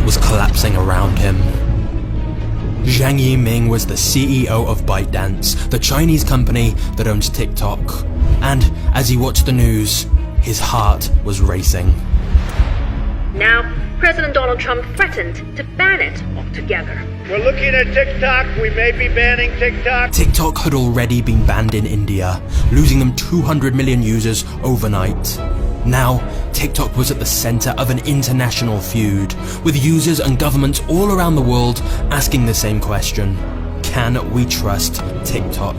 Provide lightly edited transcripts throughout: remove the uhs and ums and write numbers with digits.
was collapsing around him. Zhang Yiming was the CEO of ByteDance, the Chinese company that owns TikTok. And as he watched the news, his heart was racing. Now, President Donald Trump threatened to ban it altogether. We're looking at TikTok. We may be banning TikTok. TikTok had already been banned in India, losing them 200 million users overnight. Now, TikTok was at the center of an international feud, with users and governments all around the world asking the same question: can we trust TikTok?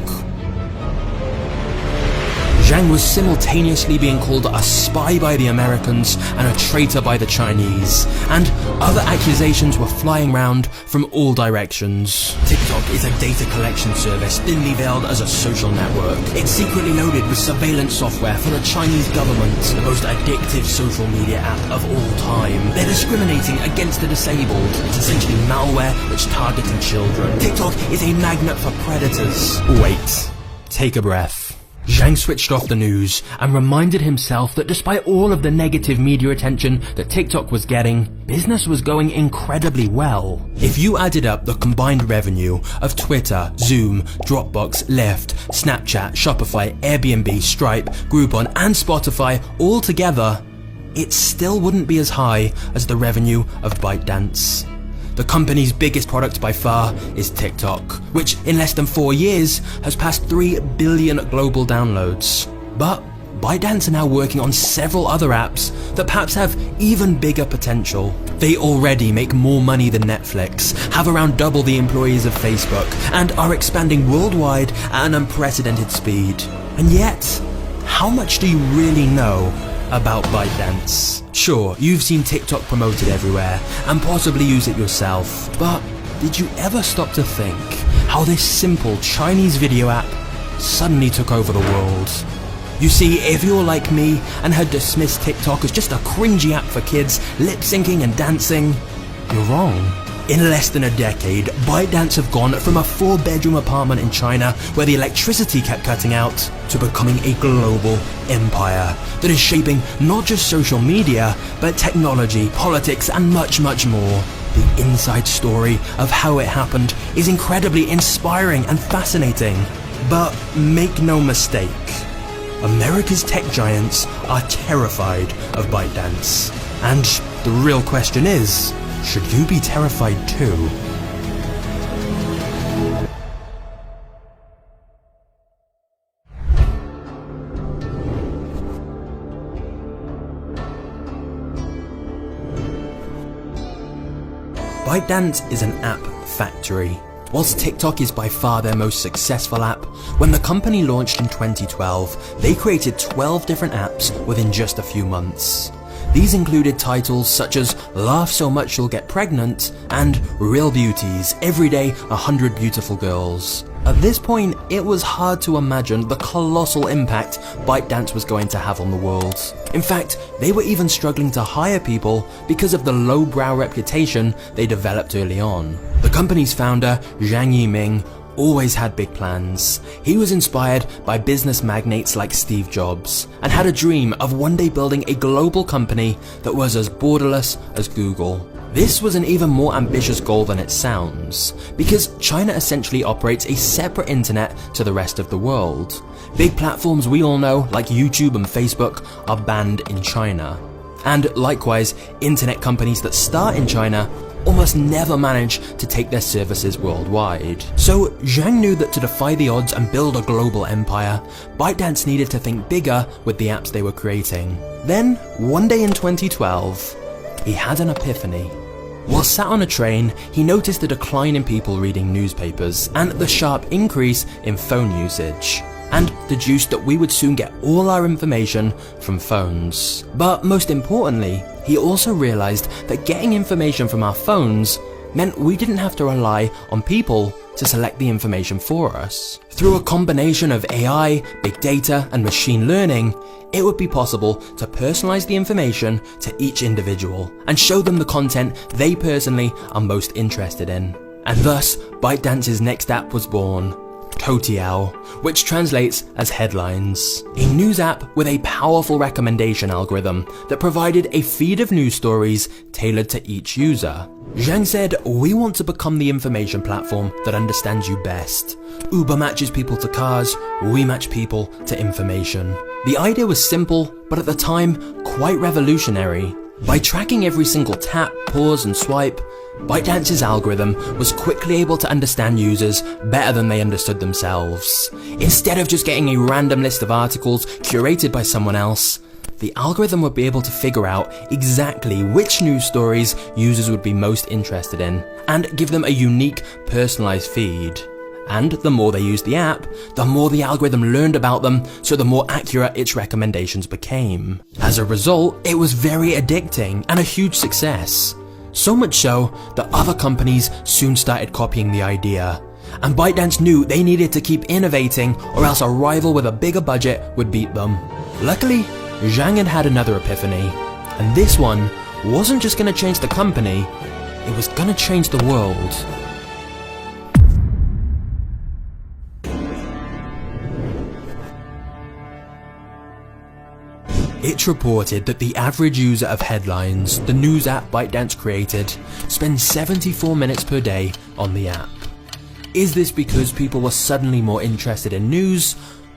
Zhang was simultaneously being called a spy by the Americans and a traitor by the Chinese, and other accusations were flying round from all directions. TikTok is a data collection service thinly veiled as a social network. It's secretly loaded with surveillance software for the Chinese government, the most addictive social media app of all time. They're discriminating against the disabled. It's essentially malware that's targeting children. TikTok is a magnet for predators. Wait, take a breath. Zhang switched off the news and reminded himself that despite all of the negative media attention that TikTok was getting, business was going incredibly well. If you added up the combined revenue of Twitter, Zoom, Dropbox, Lyft, Snapchat, Shopify, Airbnb, Stripe, Groupon and Spotify all together, it still wouldn't be as high as the revenue of ByteDance. The company's biggest product by far is TikTok, which in less than 4 years has passed 3 billion global downloads. But ByteDance are now working on several other apps that perhaps have even bigger potential. They already make more money than Netflix, have around double the employees of Facebook, and are expanding worldwide at an unprecedented speed. And yet, how much do you really know about ByteDance? Sure, you've seen TikTok promoted everywhere and possibly use it yourself, but did you ever stop to think how this simple Chinese video app suddenly took over the world? You see, if you're like me and had dismissed TikTok as just a cringy app for kids lip syncing and dancing, you're wrong. In less than a decade, ByteDance have gone from a 4-bedroom apartment in China where the electricity kept cutting out to becoming a global empire that is shaping not just social media, but technology, politics, and much, much more. The inside story of how it happened is incredibly inspiring and fascinating. But make no mistake, America's tech giants are terrified of ByteDance. And the real question is, should you be terrified too? ByteDance is an app factory. Whilst TikTok is by far their most successful app, when the company launched in 2012, they created 12 different apps within just a few months. These included titles such as Laugh So Much You'll Get Pregnant and Real Beauties, Every Day 100 Beautiful Girls. At this point, it was hard to imagine the colossal impact ByteDance was going to have on the world. In fact, they were even struggling to hire people because of the lowbrow reputation they developed early on. The company's founder, Zhang Yiming, always had big plans. He was inspired by business magnates like Steve Jobs and had a dream of one day building a global company that was as borderless as Google. This was an even more ambitious goal than it sounds, because China essentially operates a separate internet to the rest of the world. Big platforms we all know, like YouTube and Facebook, are banned in China. And likewise, internet companies that start in China almost never manage to take their services worldwide. So Zhang knew that to defy the odds and build a global empire, ByteDance needed to think bigger with the apps they were creating. Then, one day in 2012, he had an epiphany. While sat on a train, he noticed a decline in people reading newspapers and the sharp increase in phone usage, and deduced that we would soon get all our information from phones. But most importantly, he also realized that getting information from our phones meant we didn't have to rely on people to select the information for us. Through a combination of AI, big data, and machine learning, it would be possible to personalize the information to each individual and show them the content they personally are most interested in. And thus, ByteDance's next app was born, Toutiao, which translates as headlines. A news app with a powerful recommendation algorithm that provided a feed of news stories tailored to each user. Zang said, "We want to become the information platform that understands you best. Uber matches people to cars, we match people to information." The idea was simple, but at the time, quite revolutionary. By tracking every single tap, pause and swipe, ByteDance's algorithm was quickly able to understand users better than they understood themselves. Instead of just getting a random list of articles curated by someone else, the algorithm would be able to figure out exactly which news stories users would be most interested in, and give them a unique, personalized feed. And the more they used the app, the more the algorithm learned about them, so the more accurate its recommendations became. As a result, it was very addicting and a huge success. So much so that other companies soon started copying the idea. And ByteDance knew they needed to keep innovating, or else a rival with a bigger budget would beat them. Luckily, Zhang had had another epiphany, and this one wasn't just going to change the company, it was going to change the world. It's reported that the average user of Headlines, the news app ByteDance created, spends 74 minutes per day on the app. Is this because people were suddenly more interested in news?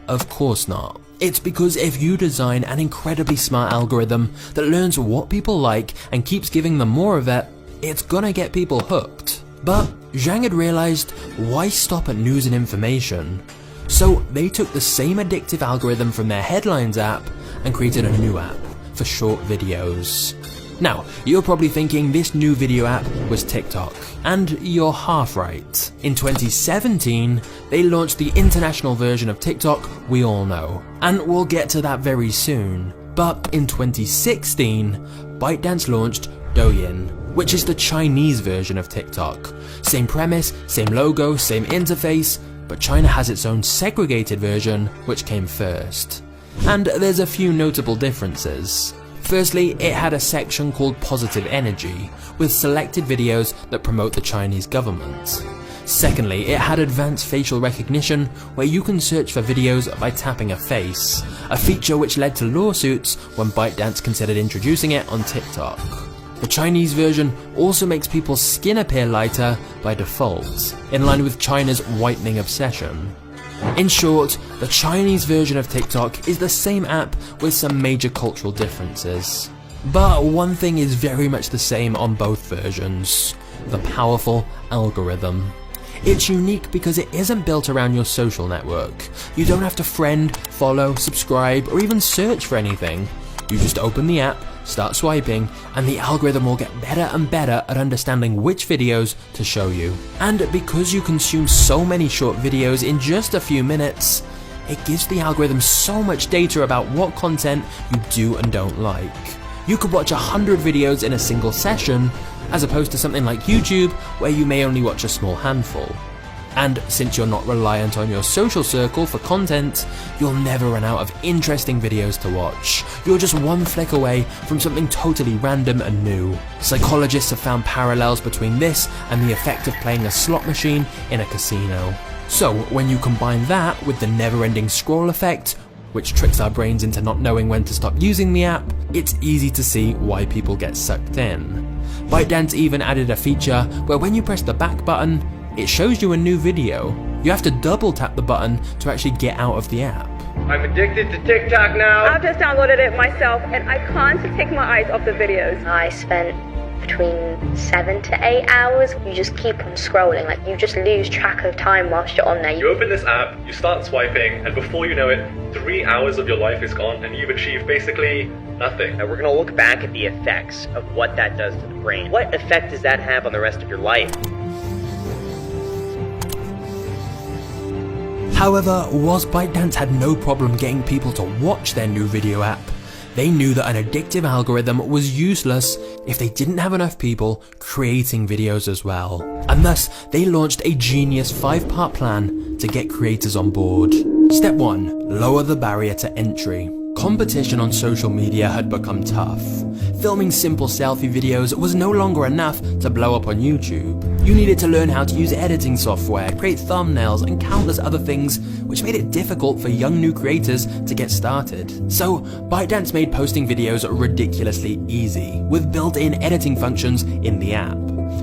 Of course not. It's because if you design an incredibly smart algorithm that learns what people like and keeps giving them more of it, it's gonna get people hooked. But Zhang had realized, why stop at news and information? So they took the same addictive algorithm from their Headlines app and created a new app for short videos. Now, you're probably thinking this new video app was TikTok, and you're half right. In 2017, they launched the international version of TikTok we all know, and we'll get to that very soon. But in 2016, ByteDance launched Douyin, which is the Chinese version of TikTok. Same premise, same logo, same interface, but China has its own segregated version, which came first. And there's a few notable differences. Firstly, it had a section called Positive Energy, with selected videos that promote the Chinese government. Secondly, it had advanced facial recognition, where you can search for videos by tapping a face, a feature which led to lawsuits when ByteDance considered introducing it on TikTok. The Chinese version also makes people's skin appear lighter by default, in line with China's whitening obsession. In short, the Chinese version of TikTok is the same app with some major cultural differences. But one thing is very much the same on both versions: the powerful algorithm. It's unique because it isn't built around your social network. You don't have to friend, follow, subscribe, or even search for anything. You just open the app, start swiping, and the algorithm will get better and better at understanding which videos to show you. And because you consume so many short videos in just a few minutes, it gives the algorithm so much data about what content you do and don't like. You could watch 100 videos in a single session, as opposed to something like YouTube, where you may only watch a small handful. And since you're not reliant on your social circle for content, you'll never run out of interesting videos to watch. You're just one flick away from something totally random and new. Psychologists have found parallels between this and the effect of playing a slot machine in a casino. So when you combine that with the never-ending scroll effect, which tricks our brains into not knowing when to stop using the app, it's easy to see why people get sucked in. ByteDance even added a feature where when you press the back button, it shows you a new video. You have to double tap the button to actually get out of the app. I'm addicted to TikTok now. I've just downloaded it myself and I can't take my eyes off the videos. I spent between 7 to 8 hours. You just keep on scrolling, like you just lose track of time whilst you're on there. You open this app, you start swiping, and before you know it, 3 hours of your life is gone and you've achieved basically nothing. Now we're going to look back at the effects of what that does to the brain. What effect does that have on the rest of your life? However, whilst ByteDance had no problem getting people to watch their new video app, they knew that an addictive algorithm was useless if they didn't have enough people creating videos as well. And thus, they launched a genius 5-part plan to get creators on board. Step 1. Lower the barrier to entry. Competition on social media had become tough. Filming simple selfie videos was no longer enough to blow up on YouTube. You needed to learn how to use editing software, create thumbnails, and countless other things, which made it difficult for young new creators to get started. So, ByteDance made posting videos ridiculously easy, with built-in editing functions in the app.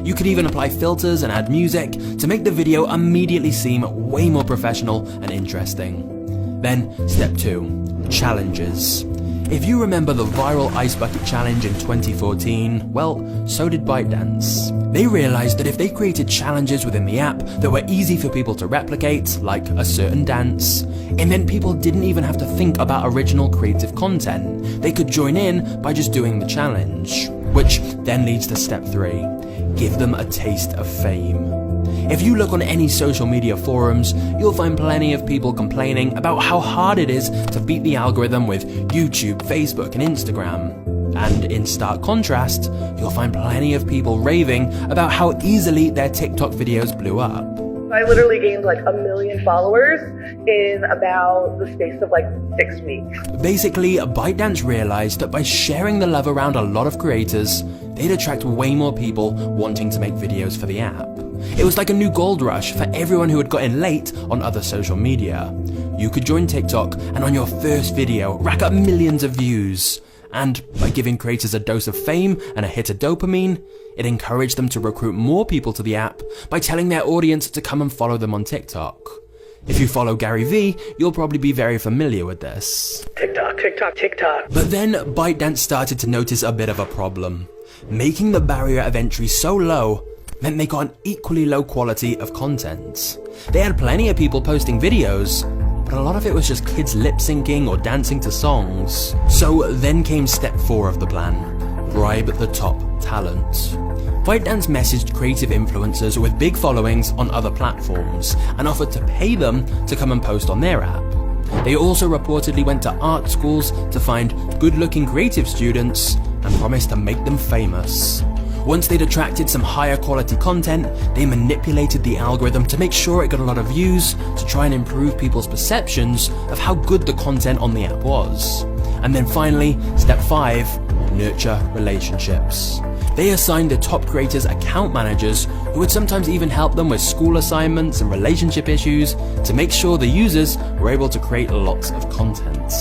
You could even apply filters and add music to make the video immediately seem way more professional and interesting. Then, step 2, challenges. If you remember the viral Ice Bucket Challenge in 2014, well, so did ByteDance. They realized that if they created challenges within the app that were easy for people to replicate, like a certain dance, it meant people didn't even have to think about original creative content. They could join in by just doing the challenge. Which then leads to step 3, give them a taste of fame. If you look on any social media forums, you'll find plenty of people complaining about how hard it is to beat the algorithm with YouTube, Facebook, and Instagram. And in stark contrast, you'll find plenty of people raving about how easily their TikTok videos blew up. I literally gained like 1 million followers in about the space of like 6 weeks. Basically, ByteDance realized that by sharing the love around a lot of creators, they'd attract way more people wanting to make videos for the app. It was like a new gold rush for everyone who had got in late on other social media. You could join TikTok and on your first video rack up millions of views. And by giving creators a dose of fame and a hit of dopamine, it encouraged them to recruit more people to the app by telling their audience to come and follow them on TikTok. If you follow Gary Vee, you'll probably be very familiar with this. TikTok. But then ByteDance started to notice a bit of a problem. Making the barrier of entry so low meant they got an equally low quality of content. They had plenty of people posting videos, but a lot of it was just kids lip-syncing or dancing to songs. So then came step 4 of the plan, bribe the top talent. ByteDance messaged creative influencers with big followings on other platforms and offered to pay them to come and post on their app. They also reportedly went to art schools to find good-looking creative students and promised to make them famous. Once they'd attracted some higher quality content, they manipulated the algorithm to make sure it got a lot of views to try and improve people's perceptions of how good the content on the app was. And then finally, step 5, nurture relationships. They assigned the top creators account managers who would sometimes even help them with school assignments and relationship issues to make sure the users were able to create lots of content.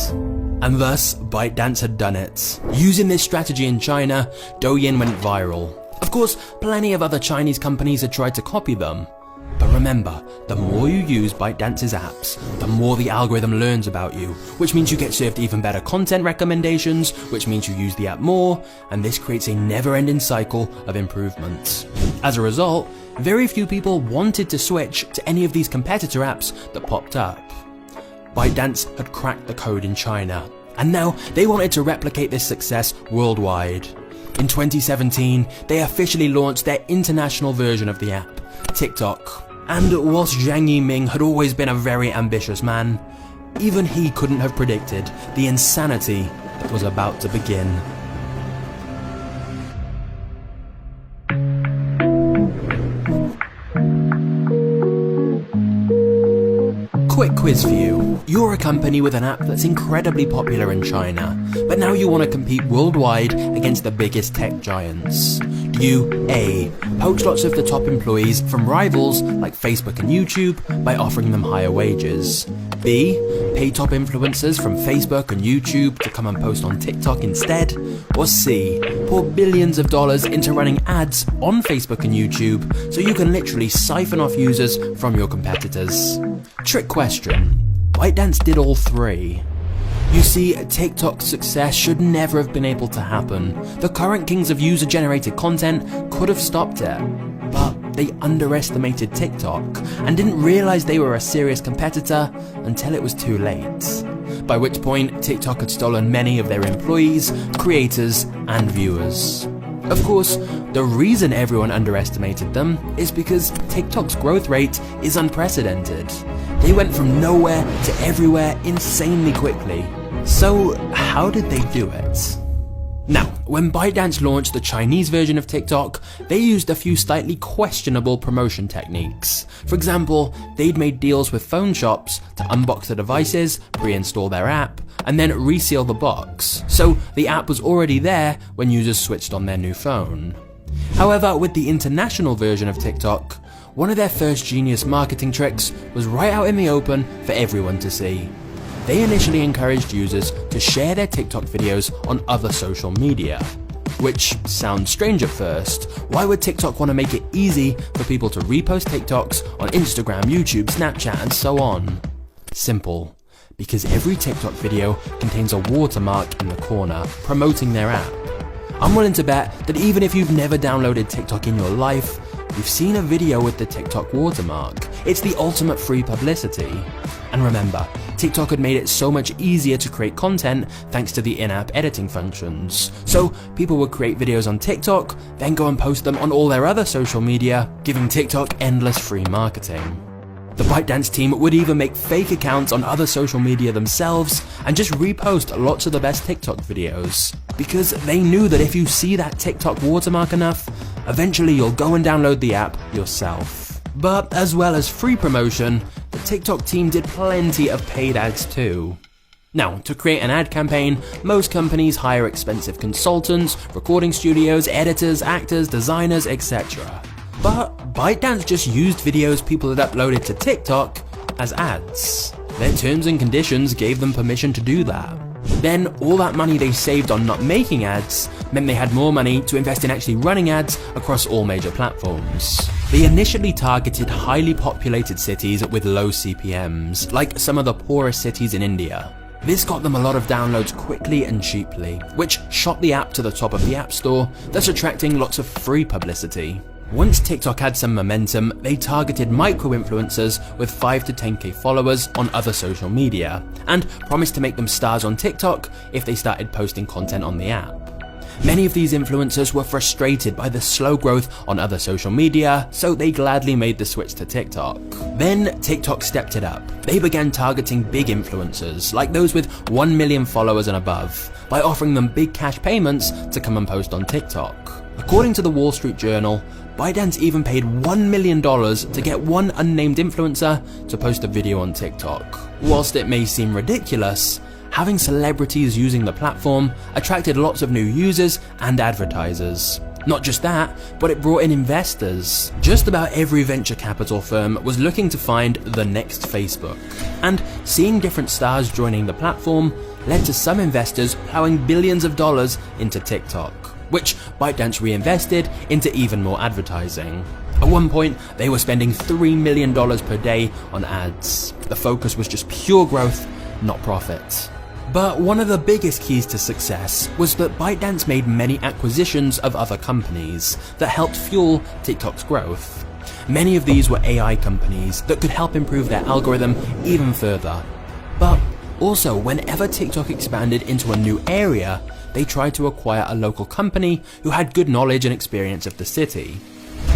And thus, ByteDance had done it. Using this strategy in China, Douyin went viral. Of course, plenty of other Chinese companies had tried to copy them. But remember, the more you use ByteDance's apps, the more the algorithm learns about you, which means you get served even better content recommendations, which means you use the app more, and this creates a never-ending cycle of improvements. As a result, very few people wanted to switch to any of these competitor apps that popped up. ByteDance had cracked the code in China, and now they wanted to replicate this success worldwide. In 2017, they officially launched their international version of the app, TikTok. And whilst Zhang Yiming had always been a very ambitious man, even he couldn't have predicted the insanity that was about to begin. Quick quiz for you. You're a company with an app that's incredibly popular in China, but now you want to compete worldwide against the biggest tech giants. Do you A. poach lots of the top employees from rivals like Facebook and YouTube by offering them higher wages? B. Pay top influencers from Facebook and YouTube to come and post on TikTok instead? Or C. Pour billions of dollars into running ads on Facebook and YouTube so you can literally siphon off users from your competitors? Trick question. ByteDance did all 3. You see, TikTok's success should never have been able to happen. The current kings of user-generated content could have stopped it, but they underestimated TikTok and didn't realize they were a serious competitor until it was too late. By which point, TikTok had stolen many of their employees, creators, and viewers. Of course, the reason everyone underestimated them is because TikTok's growth rate is unprecedented. They went from nowhere to everywhere insanely quickly. So how did they do it? Now, when ByteDance launched the Chinese version of TikTok, they used a few slightly questionable promotion techniques. For example, they'd made deals with phone shops to unbox the devices, pre-install their app, and then reseal the box, so the app was already there when users switched on their new phone. However, with the international version of TikTok, one of their first genius marketing tricks was right out in the open for everyone to see. They initially encouraged users to share their TikTok videos on other social media. Which sounds strange at first. Why would TikTok want to make it easy for people to repost TikToks on Instagram, YouTube, Snapchat, and so on? Simple. Because every TikTok video contains a watermark in the corner promoting their app. I'm willing to bet that even if you've never downloaded TikTok in your life, you've seen a video with the TikTok watermark. It's the ultimate free publicity. And remember, TikTok had made it so much easier to create content thanks to the in-app editing functions. So people would create videos on TikTok, then go and post them on all their other social media, giving TikTok endless free marketing. The ByteDance team would even make fake accounts on other social media themselves and just repost lots of the best TikTok videos. Because they knew that if you see that TikTok watermark enough, eventually you'll go and download the app yourself. But as well as free promotion, the TikTok team did plenty of paid ads too. Now, to create an ad campaign, most companies hire expensive consultants, recording studios, editors, actors, designers, etc. But ByteDance just used videos people had uploaded to TikTok as ads. Their terms and conditions gave them permission to do that. Then all that money they saved on not making ads meant they had more money to invest in actually running ads across all major platforms. They initially targeted highly populated cities with low CPMs, like some of the poorest cities in India. This got them a lot of downloads quickly and cheaply, which shot the app to the top of the App Store, thus attracting lots of free publicity. Once TikTok had some momentum, they targeted micro-influencers with 5 to 10k followers on other social media, and promised to make them stars on TikTok if they started posting content on the app. Many of these influencers were frustrated by the slow growth on other social media, so they gladly made the switch to TikTok. Then TikTok stepped it up. They began targeting big influencers, like those with 1 million followers and above, by offering them big cash payments to come and post on TikTok. According to the Wall Street Journal, ByteDance even paid $1 million to get one unnamed influencer to post a video on TikTok. Whilst it may seem ridiculous, having celebrities using the platform attracted lots of new users and advertisers. Not just that, but it brought in investors. Just about every venture capital firm was looking to find the next Facebook. And seeing different stars joining the platform led to some investors plowing billions of dollars into TikTok, which ByteDance reinvested into even more advertising. At one point, they were spending $3 million per day on ads. The focus was just pure growth, not profit. But one of the biggest keys to success was that ByteDance made many acquisitions of other companies that helped fuel TikTok's growth. Many of these were AI companies that could help improve their algorithm even further. But also, whenever TikTok expanded into a new area, they tried to acquire a local company who had good knowledge and experience of the city.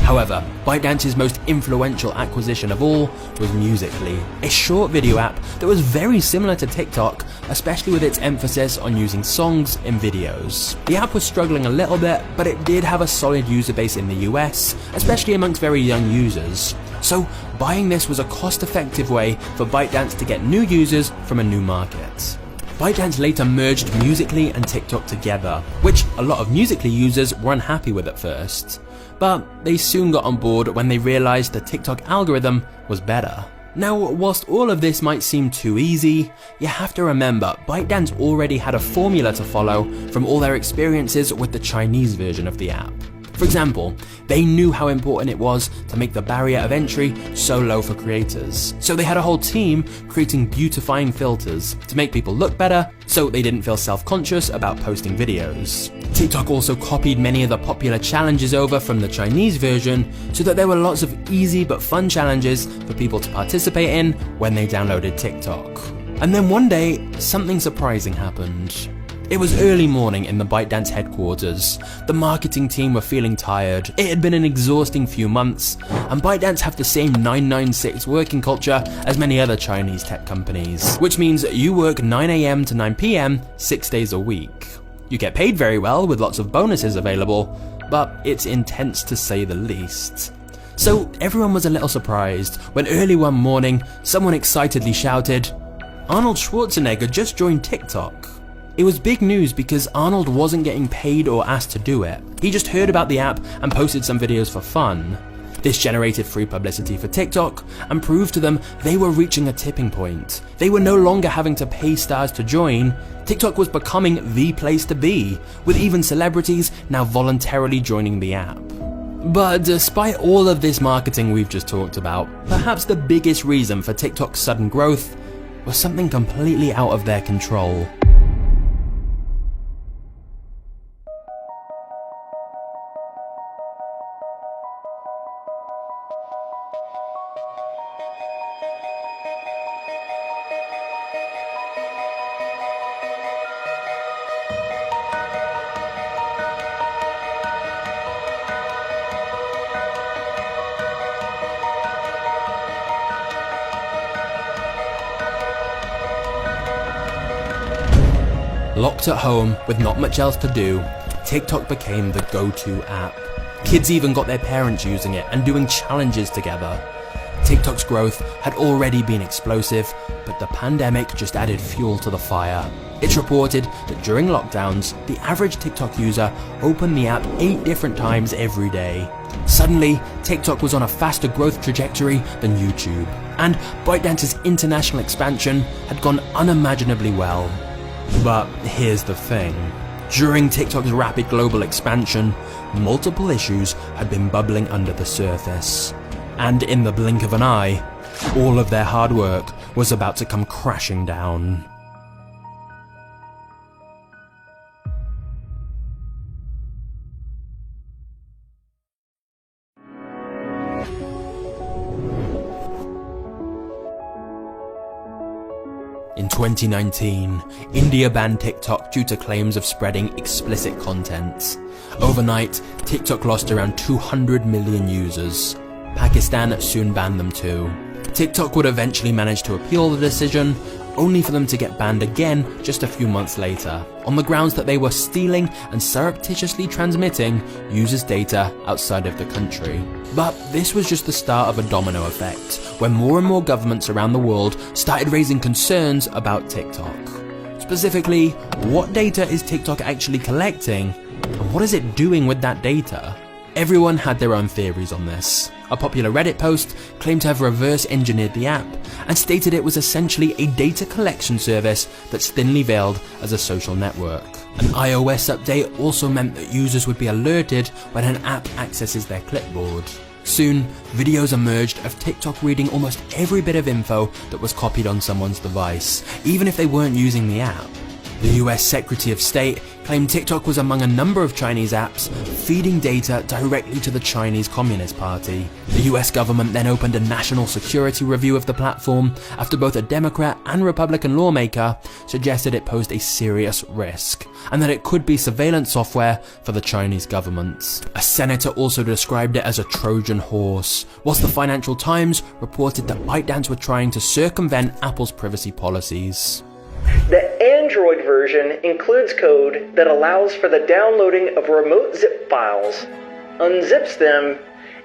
However, ByteDance's most influential acquisition of all was Musical.ly, a short video app that was very similar to TikTok, especially with its emphasis on using songs in videos. The app was struggling a little bit, but it did have a solid user base in the US, especially amongst very young users. So buying this was a cost-effective way for ByteDance to get new users from a new market. ByteDance later merged Musical.ly and TikTok together, which a lot of Musical.ly users were unhappy with at first. But they soon got on board when they realized the TikTok algorithm was better. Now, whilst all of this might seem too easy, you have to remember ByteDance already had a formula to follow from all their experiences with the Chinese version of the app. For example, they knew how important it was to make the barrier of entry so low for creators. So they had a whole team creating beautifying filters to make people look better so they didn't feel self-conscious about posting videos. TikTok also copied many of the popular challenges over from the Chinese version so that there were lots of easy but fun challenges for people to participate in when they downloaded TikTok. And then one day, something surprising happened. It was early morning in the ByteDance headquarters. The marketing team were feeling tired. It had been an exhausting few months, and ByteDance have the same 996 working culture as many other Chinese tech companies, which means you work 9 AM to 9 PM 6 days a week. You get paid very well with lots of bonuses available, but it's intense to say the least. So everyone was a little surprised when early one morning someone excitedly shouted, "Arnold Schwarzenegger just joined TikTok." It was big news because Arnold wasn't getting paid or asked to do it. He just heard about the app and posted some videos for fun. This generated free publicity for TikTok and proved to them they were reaching a tipping point. They were no longer having to pay stars to join. TikTok was becoming the place to be, with even celebrities now voluntarily joining the app. But despite all of this marketing we've just talked about, perhaps the biggest reason for TikTok's sudden growth was something completely out of their control. Locked at home with not much else to do, TikTok became the go-to app. Kids even got their parents using it and doing challenges together. TikTok's growth had already been explosive, but the pandemic just added fuel to the fire. It's reported that during lockdowns, the average TikTok user opened the app 8 different times every day. Suddenly, TikTok was on a faster growth trajectory than YouTube, and ByteDance's international expansion had gone unimaginably well. But here's the thing. During TikTok's rapid global expansion, multiple issues had been bubbling under the surface. And in the blink of an eye, all of their hard work was about to come crashing down. In 2019, India banned TikTok due to claims of spreading explicit content. Overnight, TikTok lost around 200 million users. Pakistan soon banned them too. TikTok would eventually manage to appeal the decision, only for them to get banned again just a few months later, on the grounds that they were stealing and surreptitiously transmitting users' data outside of the country. But this was just the start of a domino effect, where more and more governments around the world started raising concerns about TikTok. Specifically, what data is TikTok actually collecting, and what is it doing with that data? Everyone had their own theories on this. A popular Reddit post claimed to have reverse engineered the app and stated it was essentially a data collection service that's thinly veiled as a social network. An iOS update also meant that users would be alerted when an app accesses their clipboard. Soon, videos emerged of TikTok reading almost every bit of info that was copied on someone's device, even if they weren't using the app. The US Secretary of State claimed TikTok was among a number of Chinese apps feeding data directly to the Chinese Communist Party. The US government then opened a national security review of the platform after both a Democrat and Republican lawmaker suggested it posed a serious risk, and that it could be surveillance software for the Chinese government. A senator also described it as a Trojan horse, whilst the Financial Times reported that ByteDance were trying to circumvent Apple's privacy policies. The Android version includes code that allows for the downloading of remote zip files, unzips them,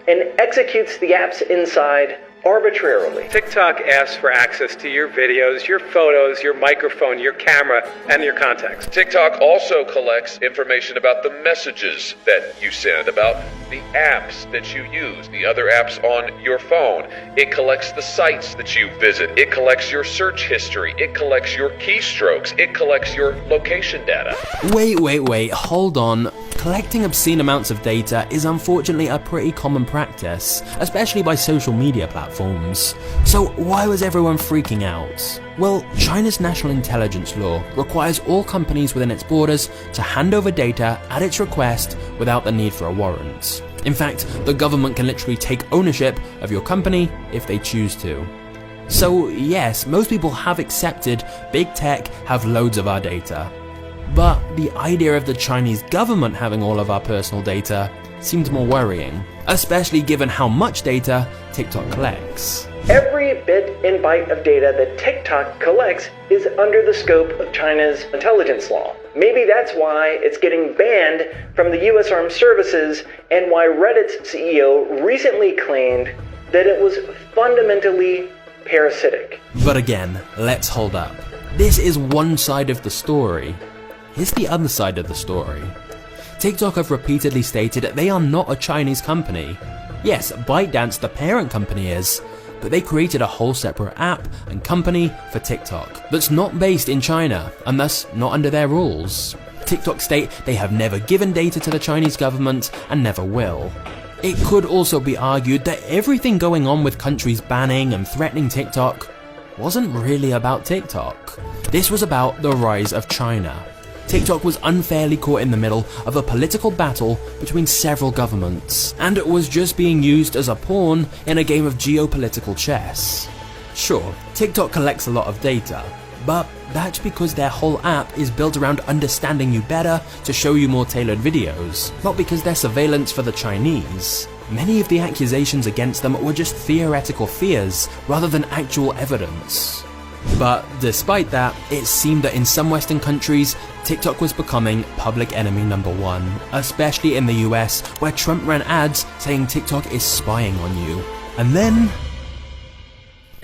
and executes the apps inside arbitrarily. TikTok asks for access to your videos, your photos, your microphone, your camera, and your contacts. TikTok also collects information about the messages that you send, about the apps that you use, the other apps on your phone. It collects the sites that you visit. It collects your search history. It collects your keystrokes. It collects your location data. Wait, hold on. Collecting obscene amounts of data is unfortunately a pretty common practice, especially by social media platforms. So why was everyone freaking out? Well, China's national intelligence law requires all companies within its borders to hand over data at its request without the need for a warrant. In fact, the government can literally take ownership of your company if they choose to. So yes, most people have accepted big tech have loads of our data. But the idea of the Chinese government having all of our personal data seemed more worrying, especially given how much data TikTok collects. Every bit and byte of data that TikTok collects is under the scope of China's intelligence law. Maybe that's why it's getting banned from the US Armed Services, and why Reddit's CEO recently claimed that it was fundamentally parasitic. But again, let's hold up. This is one side of the story. here's the other side of the story. TikTok have repeatedly stated they are not a Chinese company. Yes, ByteDance, the parent company, is, but they created a whole separate app and company for TikTok that's not based in China and thus not under their rules. TikTok state they have never given data to the Chinese government and never will. It could also be argued that everything going on with countries banning and threatening TikTok wasn't really about TikTok. This was about the rise of China. TikTok was unfairly caught in the middle of a political battle between several governments, and it was just being used as a pawn in a game of geopolitical chess. Sure, TikTok collects a lot of data, but that's because their whole app is built around understanding you better to show you more tailored videos, not because they're surveillance for the Chinese. Many of the accusations against them were just theoretical fears rather than actual evidence. But despite that, it seemed that in some Western countries, TikTok was becoming public enemy #1, especially in the US, where Trump ran ads saying TikTok is spying on you. And then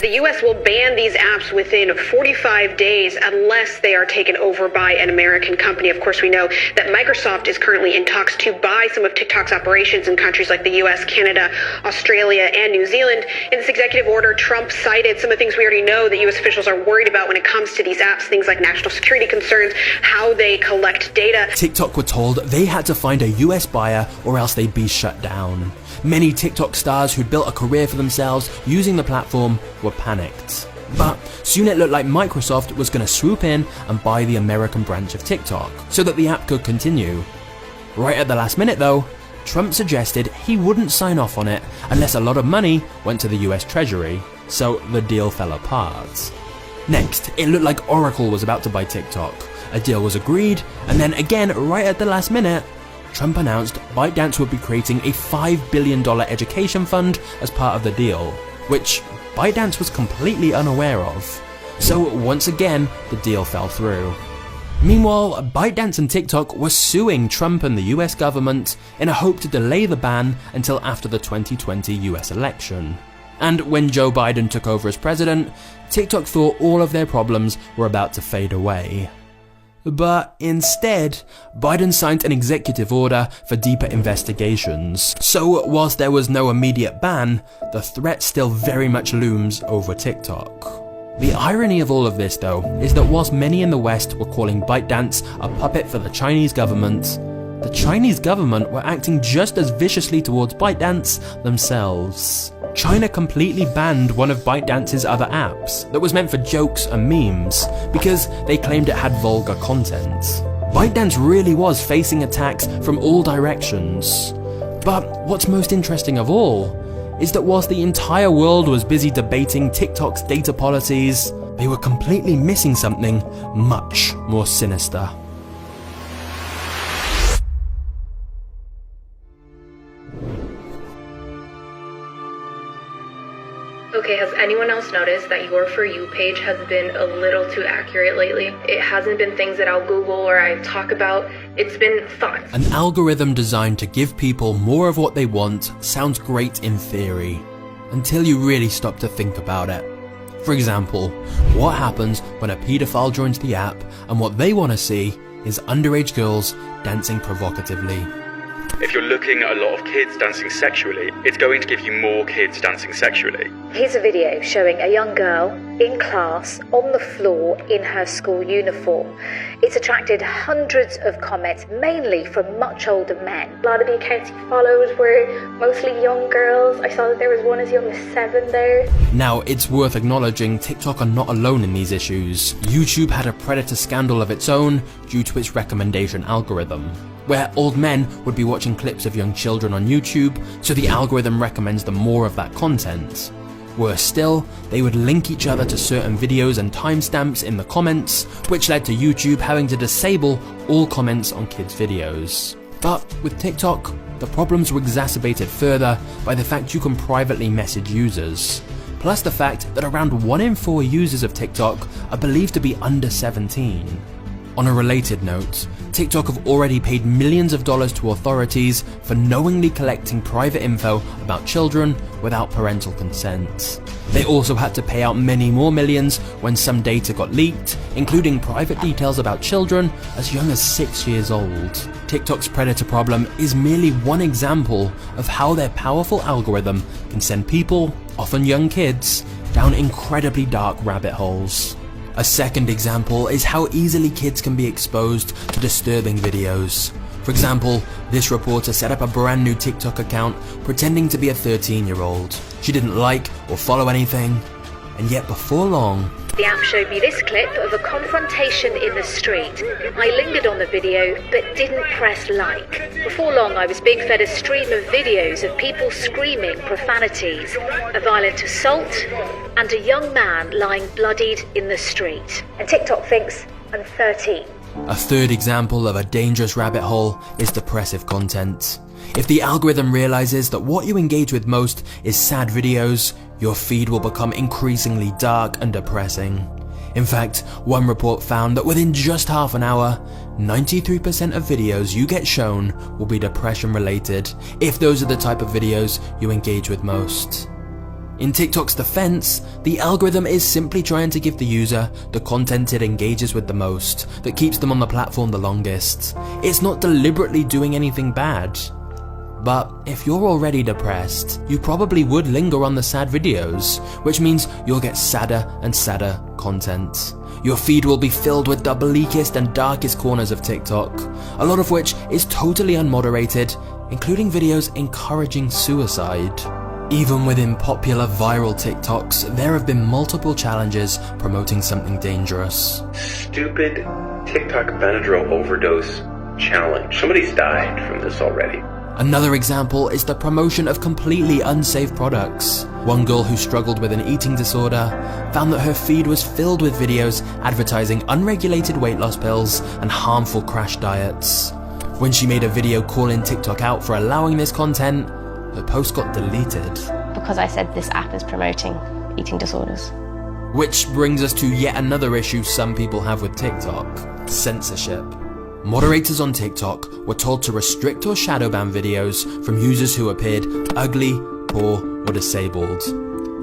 The U.S. will ban these apps within 45 days unless they are taken over by an American company. Of course, we know that Microsoft is currently in talks to buy some of TikTok's operations in countries like the U.S., Canada, Australia, and New Zealand. In this executive order, Trump cited some of the things we already know that U.S. officials are worried about when it comes to these apps, things like national security concerns, how they collect data. TikTok were told they had to find a US buyer or else they'd be shut down. Many TikTok stars who'd built a career for themselves using the platform were panicked. But soon it looked like Microsoft was going to swoop in and buy the American branch of TikTok so that the app could continue. Right at the last minute though, Trump suggested he wouldn't sign off on it unless a lot of money went to the US Treasury, so the deal fell apart. Next, it looked like Oracle was about to buy TikTok. A deal was agreed, and then again right at the last minute, Trump announced ByteDance would be creating a $5 billion education fund as part of the deal, which ByteDance was completely unaware of. So once again, the deal fell through. Meanwhile, ByteDance and TikTok were suing Trump and the US government in a hope to delay the ban until after the 2020 US election. And when Joe Biden took over as president, TikTok thought all of their problems were about to fade away. But instead, Biden signed an executive order for deeper investigations. So whilst there was no immediate ban, the threat still very much looms over TikTok. The irony of all of this though, is that whilst many in the West were calling ByteDance a puppet for the Chinese government, the Chinese government were acting just as viciously towards ByteDance themselves. China completely banned one of ByteDance's other apps that was meant for jokes and memes because they claimed it had vulgar content. ByteDance really was facing attacks from all directions. But what's most interesting of all is that whilst the entire world was busy debating TikTok's data policies, they were completely missing something much more sinister. Okay, has anyone else noticed that your For You page has been a little too accurate lately? It hasn't been things that I'll Google or I talk about. It's been thoughts. An algorithm designed to give people more of what they want sounds great in theory, until you really stop to think about it. For example, what happens when a paedophile joins the app and what they want to see is underage girls dancing provocatively? If you're looking at a lot of kids dancing sexually, it's going to give you more kids dancing sexually. Here's a video showing a young girl in class on the floor in her school uniform. It's attracted hundreds of comments, mainly from much older men. A lot of the accounts he follows were mostly young girls. I saw that there was one as young as 7 there. Now, it's worth acknowledging TikTok are not alone in these issues. YouTube had a predator scandal of its own due to its recommendation algorithm, where old men would be watching clips of young children on YouTube, so the algorithm recommends them more of that content. Worse still, they would link each other to certain videos and timestamps in the comments, which led to YouTube having to disable all comments on kids' videos. But with TikTok, the problems were exacerbated further by the fact you can privately message users, plus the fact that around 1 in 4 users of TikTok are believed to be under 17. On a related note, TikTok have already paid millions of dollars to authorities for knowingly collecting private info about children without parental consent. They also had to pay out many more millions when some data got leaked, including private details about children as young as 6 years old. TikTok's predator problem is merely one example of how their powerful algorithm can send people, often young kids, down incredibly dark rabbit holes. A second example is how easily kids can be exposed to disturbing videos. For example, this reporter set up a brand new TikTok account pretending to be a 13-year-old. She didn't like or follow anything, and yet before long, the app showed me this clip of a confrontation in the street. I lingered on the video but didn't press like. Before long I was being fed a stream of videos of people screaming profanities, a violent assault, and a young man lying bloodied in the street. And TikTok thinks I'm 13. A third example of a dangerous rabbit hole is depressive content. If the algorithm realizes that what you engage with most is sad videos, your feed will become increasingly dark and depressing. In fact, one report found that within just half an hour, 93% of videos you get shown will be depression related, if those are the type of videos you engage with most. In TikTok's defense, the algorithm is simply trying to give the user the content it engages with the most, that keeps them on the platform the longest. It's not deliberately doing anything bad. But if you're already depressed, you probably would linger on the sad videos, which means you'll get sadder and sadder content. Your feed will be filled with the bleakest and darkest corners of TikTok, a lot of which is totally unmoderated, including videos encouraging suicide. Even within popular viral TikToks, there have been multiple challenges promoting something dangerous. Stupid TikTok Benadryl overdose challenge. Somebody's died from this already. Another example is the promotion of completely unsafe products. One girl who struggled with an eating disorder found that her feed was filled with videos advertising unregulated weight loss pills and harmful crash diets. When she made a video calling TikTok out for allowing this content, her post got deleted. Because I said this app is promoting eating disorders. Which brings us to yet another issue some people have with TikTok: censorship. Moderators on TikTok were told to restrict or shadow ban videos from users who appeared ugly, poor, or disabled.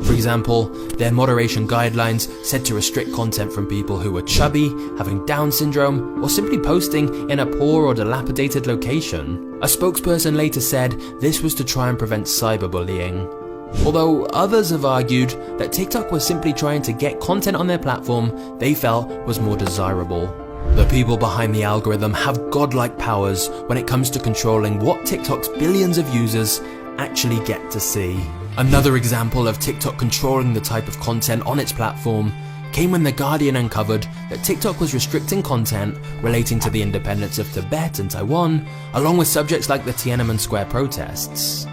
For example, their moderation guidelines said to restrict content from people who were chubby, having Down syndrome, or simply posting in a poor or dilapidated location. A spokesperson later said this was to try and prevent cyberbullying. Although others have argued that TikTok was simply trying to get content on their platform they felt was more desirable. The people behind the algorithm have godlike powers when it comes to controlling what TikTok's billions of users actually get to see. Another example of TikTok controlling the type of content on its platform came when The Guardian uncovered that TikTok was restricting content relating to the independence of Tibet and Taiwan, along with subjects like the Tiananmen Square protests.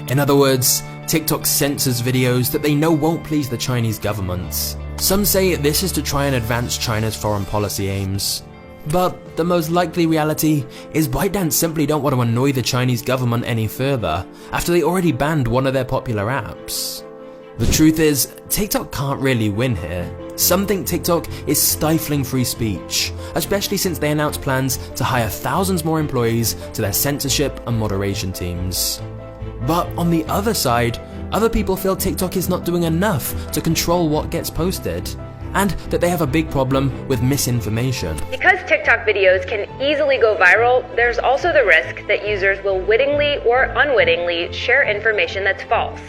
In other words, TikTok censors videos that they know won't please the Chinese government. Some say this is to try and advance China's foreign policy aims. But the most likely reality is ByteDance simply don't want to annoy the Chinese government any further after they already banned one of their popular apps. The truth is, TikTok can't really win here. Some think TikTok is stifling free speech, especially since they announced plans to hire thousands more employees to their censorship and moderation teams. But on the other side, other people feel TikTok is not doing enough to control what gets posted, and that they have a big problem with misinformation. Because TikTok videos can easily go viral, there's also the risk that users will wittingly or unwittingly share information that's false.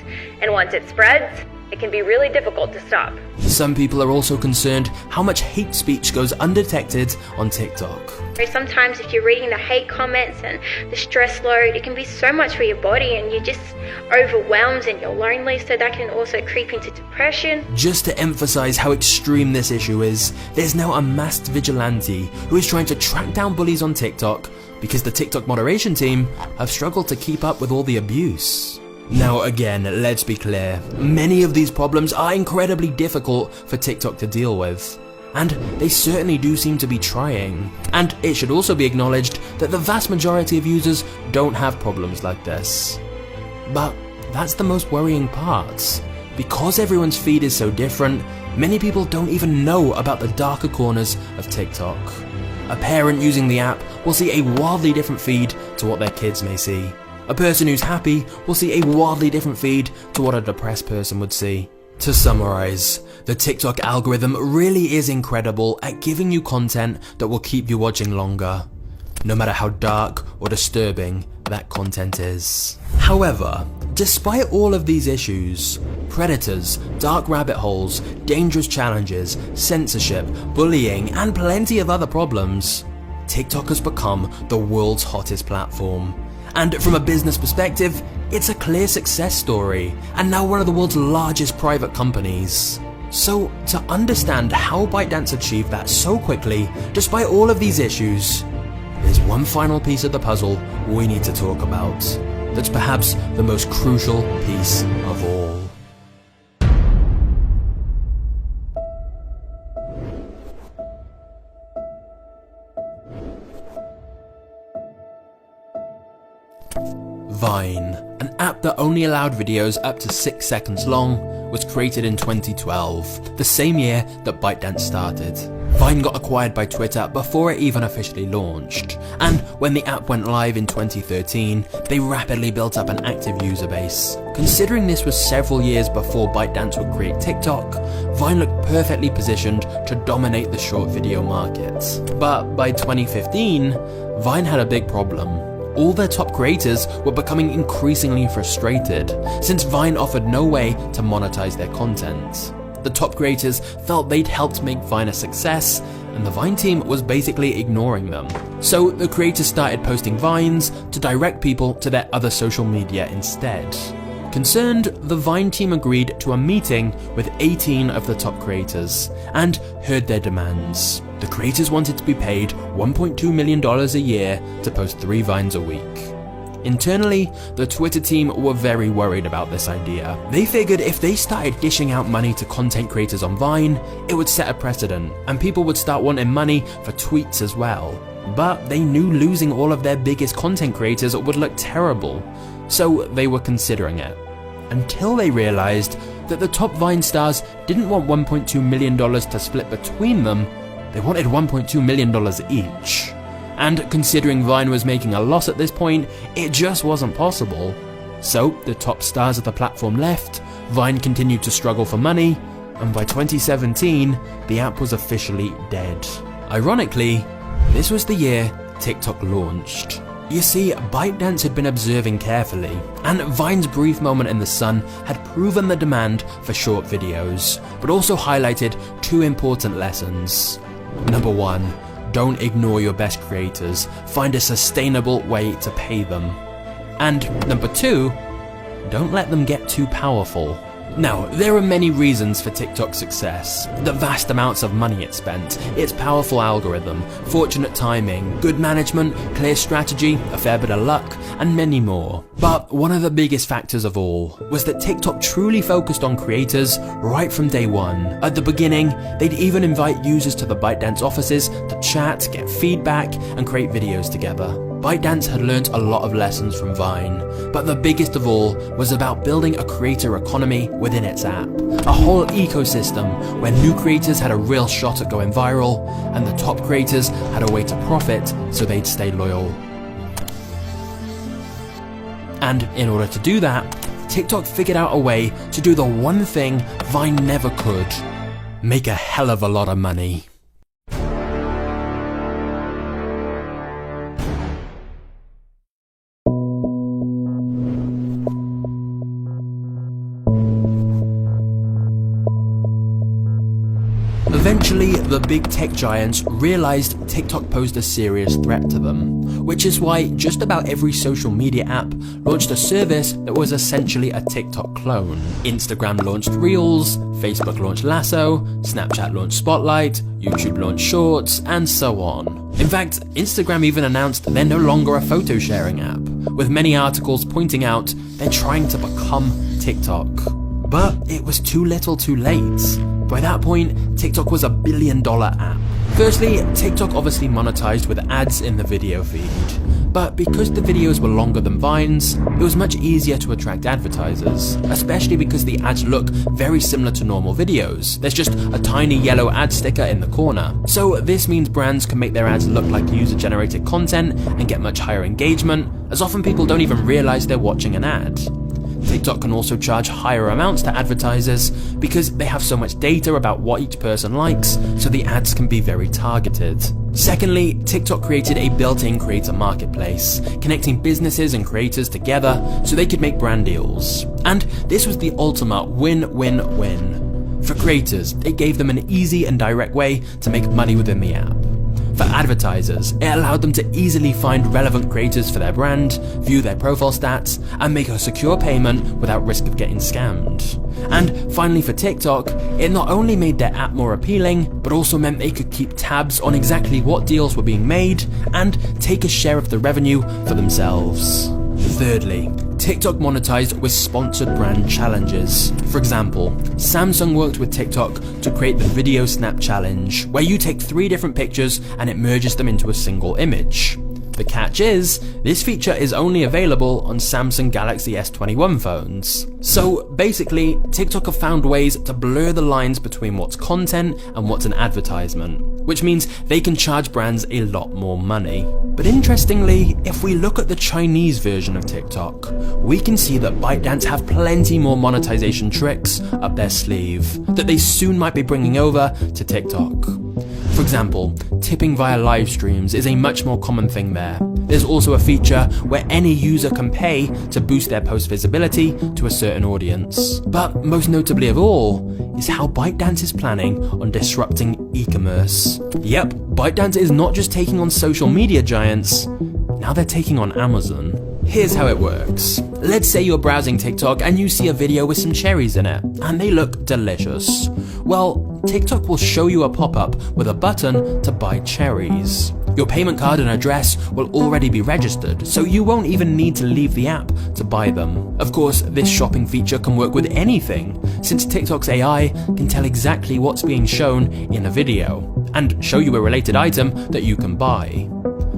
And once it spreads, it can be really difficult to stop. Some people are also concerned how much hate speech goes undetected on TikTok. Sometimes if you're reading the hate comments and the stress load, it can be so much for your body and you're just overwhelmed and you're lonely, so that can also creep into depression. Just to emphasize how extreme this issue is, there's now a masked vigilante who is trying to track down bullies on TikTok because the TikTok moderation team have struggled to keep up with all the abuse. Now again, let's be clear, many of these problems are incredibly difficult for TikTok to deal with. And they certainly do seem to be trying. And it should also be acknowledged that the vast majority of users don't have problems like this. But that's the most worrying part. Because everyone's feed is so different, many people don't even know about the darker corners of TikTok. A parent using the app will see a wildly different feed to what their kids may see. A person who's happy will see a wildly different feed to what a depressed person would see. To summarize, the TikTok algorithm really is incredible at giving you content that will keep you watching longer, no matter how dark or disturbing that content is. However, despite all of these issues, predators, dark rabbit holes, dangerous challenges, censorship, bullying, and plenty of other problems, TikTok has become the world's hottest platform. And from a business perspective, it's a clear success story, and now one of the world's largest private companies. So, to understand how ByteDance achieved that so quickly, despite all of these issues, there's one final piece of the puzzle we need to talk about. That's perhaps the most crucial piece of all. Vine, an app that only allowed videos up to 6 seconds long, was created in 2012, the same year that ByteDance started. Vine got acquired by Twitter before it even officially launched, and when the app went live in 2013, they rapidly built up an active user base. Considering this was several years before ByteDance would create TikTok, Vine looked perfectly positioned to dominate the short video market. But by 2015, Vine had a big problem. All their top creators were becoming increasingly frustrated, since Vine offered no way to monetize their content. The top creators felt they'd helped make Vine a success, and the Vine team was basically ignoring them. So the creators started posting Vines to direct people to their other social media instead. Concerned, the Vine team agreed to a meeting with 18 of the top creators and heard their demands. The creators wanted to be paid $1.2 million a year to post 3 Vines a week. Internally, the Twitter team were very worried about this idea. They figured if they started dishing out money to content creators on Vine, it would set a precedent, and people would start wanting money for tweets as well. But they knew losing all of their biggest content creators would look terrible, so they were considering it. Until they realized that the top Vine stars didn't want $1.2 million to split between them, they wanted $1.2 million each. And considering Vine was making a loss at this point, it just wasn't possible. So the top stars of the platform left, Vine continued to struggle for money, and by 2017, the app was officially dead. Ironically, this was the year TikTok launched. You see, ByteDance had been observing carefully, and Vine's brief moment in the sun had proven the demand for short videos, but also highlighted 2 important lessons. Number 1, don't ignore your best creators, find a sustainable way to pay them. And number 2, don't let them get too powerful. Now, there are many reasons for TikTok's success. The vast amounts of money it spent, its powerful algorithm, fortunate timing, good management, clear strategy, a fair bit of luck, and many more. But one of the biggest factors of all was that TikTok truly focused on creators right from day one. At the beginning, they'd even invite users to the ByteDance offices to chat, get feedback, and create videos together. ByteDance had learned a lot of lessons from Vine, but the biggest of all was about building a creator economy within its app. A whole ecosystem where new creators had a real shot at going viral, and the top creators had a way to profit so they'd stay loyal. And in order to do that, TikTok figured out a way to do the one thing Vine never could: make a hell of a lot of money. Eventually, the big tech giants realized TikTok posed a serious threat to them, which is why just about every social media app launched a service that was essentially a TikTok clone. Instagram launched Reels, Facebook launched Lasso, Snapchat launched Spotlight, YouTube launched Shorts, and so on. In fact, Instagram even announced they're no longer a photo sharing app, with many articles pointing out they're trying to become TikTok. But it was too little too late. By that point, TikTok was $1 billion app. Firstly, TikTok obviously monetized with ads in the video feed, But because the videos were longer than Vines, it was much easier to attract advertisers, especially because the ads look very similar to normal videos. There's just a tiny yellow ad sticker in the corner. So this means brands can make their ads look like user-generated content and get much higher engagement, as often people don't even realize they're watching an ad. TikTok can also charge higher amounts to advertisers because they have so much data about what each person likes, so the ads can be very targeted. Secondly, TikTok created a built-in creator marketplace, connecting businesses and creators together so they could make brand deals. And this was the ultimate win-win-win. For creators, it gave them an easy and direct way to make money within the app. For advertisers, it allowed them to easily find relevant creators for their brand, view their profile stats, and make a secure payment without risk of getting scammed. And finally for TikTok, it not only made their app more appealing, but also meant they could keep tabs on exactly what deals were being made and take a share of the revenue for themselves. Thirdly, TikTok monetized with sponsored brand challenges. For example, Samsung worked with TikTok to create the Video Snap Challenge, where you take 3 different pictures and it merges them into a single image. The catch is, this feature is only available on Samsung Galaxy S21 phones. So basically, TikTok have found ways to blur the lines between what's content and what's an advertisement, which means they can charge brands a lot more money. But interestingly, if we look at the Chinese version of TikTok, we can see that ByteDance have plenty more monetization tricks up their sleeve that they soon might be bringing over to TikTok. For example, tipping via live streams is a much more common thing there. There's also a feature where any user can pay to boost their post visibility to a certain audience. But most notably of all is how ByteDance is planning on disrupting e-commerce. Yep, ByteDance is not just taking on social media giants, now they're taking on Amazon. Here's how it works. Let's say you're browsing TikTok and you see a video with some cherries in it, and they look delicious. Well, TikTok will show you a pop-up with a button to buy cherries. Your payment card and address will already be registered, so you won't even need to leave the app to buy them. Of course, this shopping feature can work with anything, since TikTok's AI can tell exactly what's being shown in a video, and show you a related item that you can buy.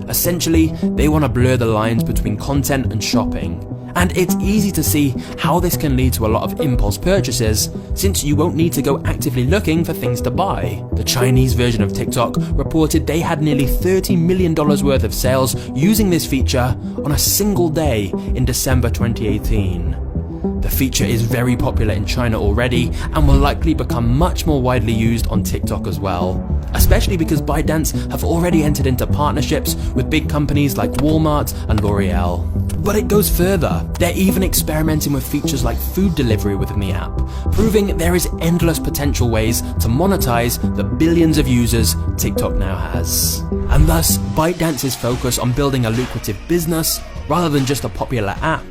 Essentially, they want to blur the lines between content and shopping. And it's easy to see how this can lead to a lot of impulse purchases, since you won't need to go actively looking for things to buy. The Chinese version of TikTok reported they had nearly $30 million worth of sales using this feature on a single day in December 2018. The feature is very popular in China already and will likely become much more widely used on TikTok as well, especially because ByteDance have already entered into partnerships with big companies like Walmart and L'Oreal. But it goes further. They're even experimenting with features like food delivery within the app, proving there is endless potential ways to monetize the billions of users TikTok now has. And thus, ByteDance's focus on building a lucrative business rather than just a popular app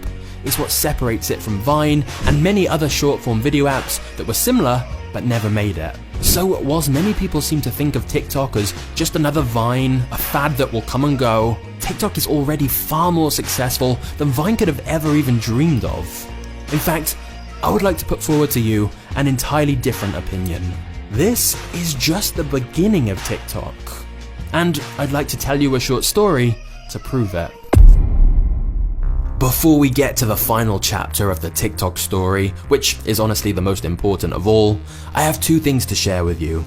is what separates it from Vine and many other short-form video apps that were similar but never made it. So whilst many people seem to think of TikTok as just another Vine, a fad that will come and go, TikTok is already far more successful than Vine could have ever even dreamed of. In fact, I would like to put forward to you an entirely different opinion. This is just the beginning of TikTok. And I'd like to tell you a short story to prove it. Before we get to the final chapter of the TikTok story, which is honestly the most important of all, I have 2 things to share with you.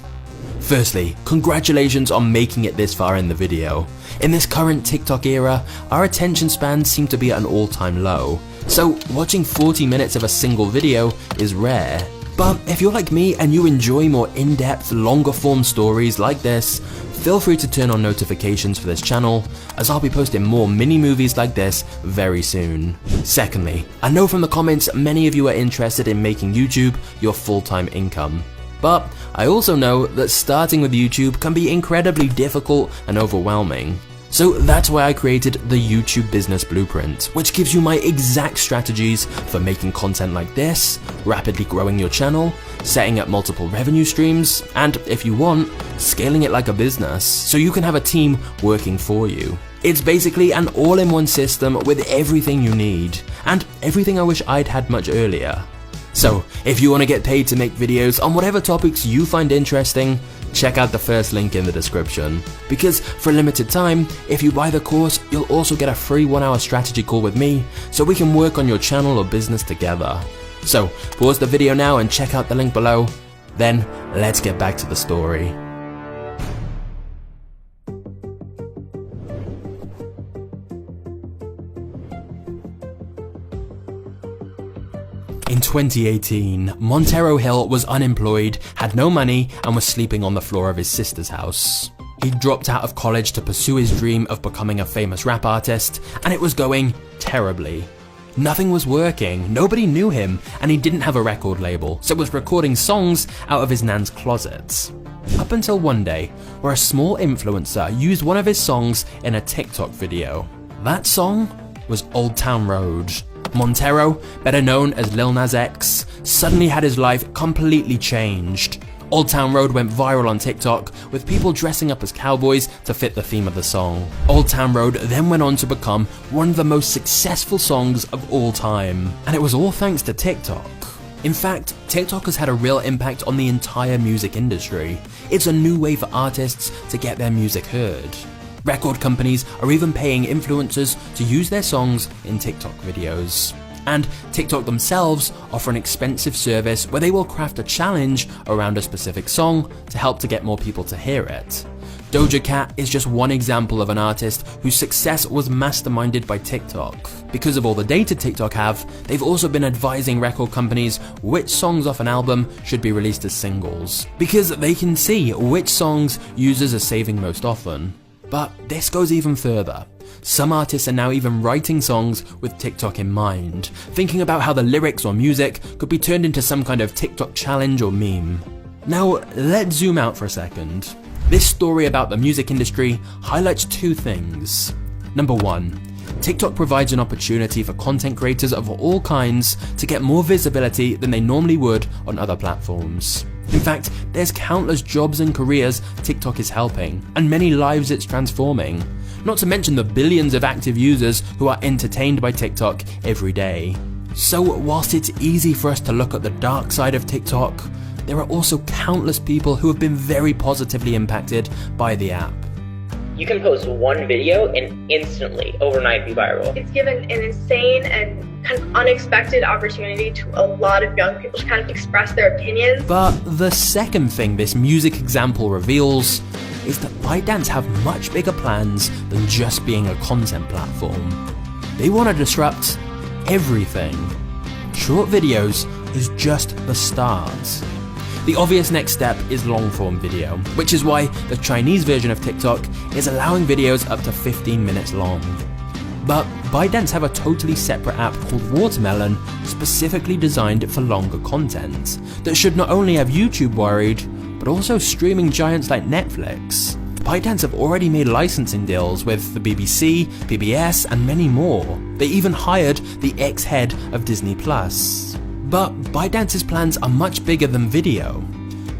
Firstly, congratulations on making it this far in the video. In this current TikTok era, our attention spans seem to be at an all-time low, so watching 40 minutes of a single video is rare. But if you're like me and you enjoy more in-depth, longer-form stories like this, feel free to turn on notifications for this channel, as I'll be posting more mini-movies like this very soon. Secondly, I know from the comments many of you are interested in making YouTube your full-time income. But I also know that starting with YouTube can be incredibly difficult and overwhelming. So that's why I created the YouTube Business Blueprint, which gives you my exact strategies for making content like this, rapidly growing your channel, setting up multiple revenue streams, and if you want, scaling it like a business, so you can have a team working for you. It's basically an all-in-one system with everything you need, and everything I wish I'd had much earlier. So, if you want to get paid to make videos on whatever topics you find interesting, check out the first link in the description. Because for a limited time, if you buy the course, you'll also get a free 1-hour strategy call with me, so we can work on your channel or business together. So pause the video now and check out the link below. Then let's get back to the story. In 2018, Montero Hill was unemployed, had no money, and was sleeping on the floor of his sister's house. He dropped out of college to pursue his dream of becoming a famous rap artist, and it was going terribly. Nothing was working, nobody knew him, and he didn't have a record label, so was recording songs out of his nan's closet. Up until one day, where a small influencer used one of his songs in a TikTok video. That song was Old Town Road. Montero, better known as Lil Nas X, suddenly had his life completely changed. Old Town Road went viral on TikTok, with people dressing up as cowboys to fit the theme of the song. Old Town Road then went on to become one of the most successful songs of all time, and it was all thanks to TikTok. In fact, TikTok has had a real impact on the entire music industry. It's a new way for artists to get their music heard. Record companies are even paying influencers to use their songs in TikTok videos. And TikTok themselves offer an expensive service where they will craft a challenge around a specific song to help to get more people to hear it. Doja Cat is just one example of an artist whose success was masterminded by TikTok. Because of all the data TikTok have, they've also been advising record companies which songs off an album should be released as singles, because they can see which songs users are saving most often. But this goes even further. Some artists are now even writing songs with TikTok in mind, thinking about how the lyrics or music could be turned into some kind of TikTok challenge or meme. Now, let's zoom out for a second. This story about the music industry highlights two things. Number one, TikTok provides an opportunity for content creators of all kinds to get more visibility than they normally would on other platforms. In fact, there's countless jobs and careers TikTok is helping, and many lives it's transforming. Not to mention the billions of active users who are entertained by TikTok every day. So whilst it's easy for us to look at the dark side of TikTok, there are also countless people who have been very positively impacted by the app. You can post one video and instantly, overnight, be viral. It's given an insane and kind of unexpected opportunity to a lot of young people to kind of express their opinions. But the second thing this music example reveals is that ByteDance have much bigger plans than just being a content platform. They want to disrupt everything. Short videos is just the start. The obvious next step is long-form video, which is why the Chinese version of TikTok is allowing videos up to 15 minutes long. But ByteDance have a totally separate app called Watermelon, specifically designed for longer content, that should not only have YouTube worried, but also streaming giants like Netflix. ByteDance have already made licensing deals with the BBC, PBS, and many more. They even hired the ex-head of Disney+. But ByteDance's plans are much bigger than video.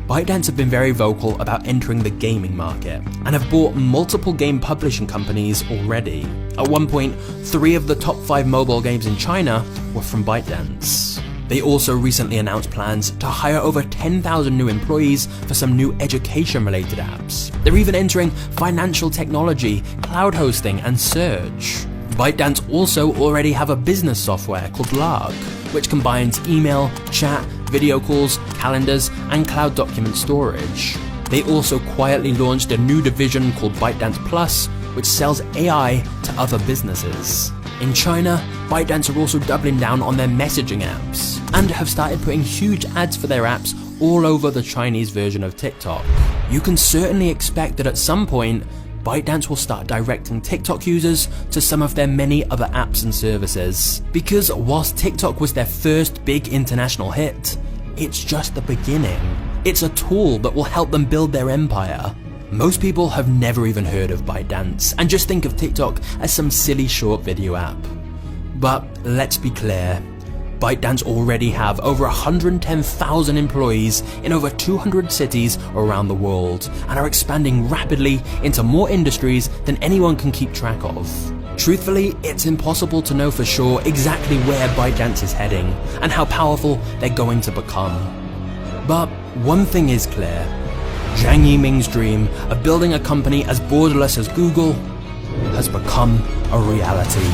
ByteDance have been very vocal about entering the gaming market, and have bought multiple game publishing companies already. At one point, 3 of the top 5 mobile games in China were from ByteDance. They also recently announced plans to hire over 10,000 new employees for some new education-related apps. They're even entering financial technology, cloud hosting, and search. ByteDance also already have a business software called Lark, which combines email, chat, video calls, calendars, and cloud document storage. They also quietly launched a new division called ByteDance Plus, which sells AI to other businesses. In China, ByteDance are also doubling down on their messaging apps, and have started putting huge ads for their apps all over the Chinese version of TikTok. You can certainly expect that at some point, ByteDance will start directing TikTok users to some of their many other apps and services. Because whilst TikTok was their first big international hit, it's just the beginning. It's a tool that will help them build their empire. Most people have never even heard of ByteDance and just think of TikTok as some silly short video app. But let's be clear, ByteDance already have over 110,000 employees in over 200 cities around the world, and are expanding rapidly into more industries than anyone can keep track of. Truthfully, it's impossible to know for sure exactly where ByteDance is heading, and how powerful they're going to become. But one thing is clear, Zhang Yiming's dream of building a company as borderless as Google has become a reality.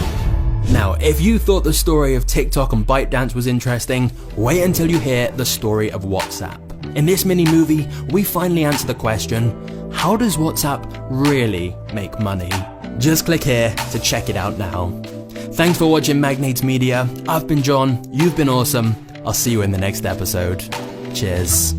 Now, if you thought the story of TikTok and ByteDance was interesting, wait until you hear the story of WhatsApp. In this mini-movie, we finally answer the question, how does WhatsApp really make money? Just click here to check it out now. Thanks for watching Magnates Media. I've been John, you've been awesome. I'll see you in the next episode. Cheers.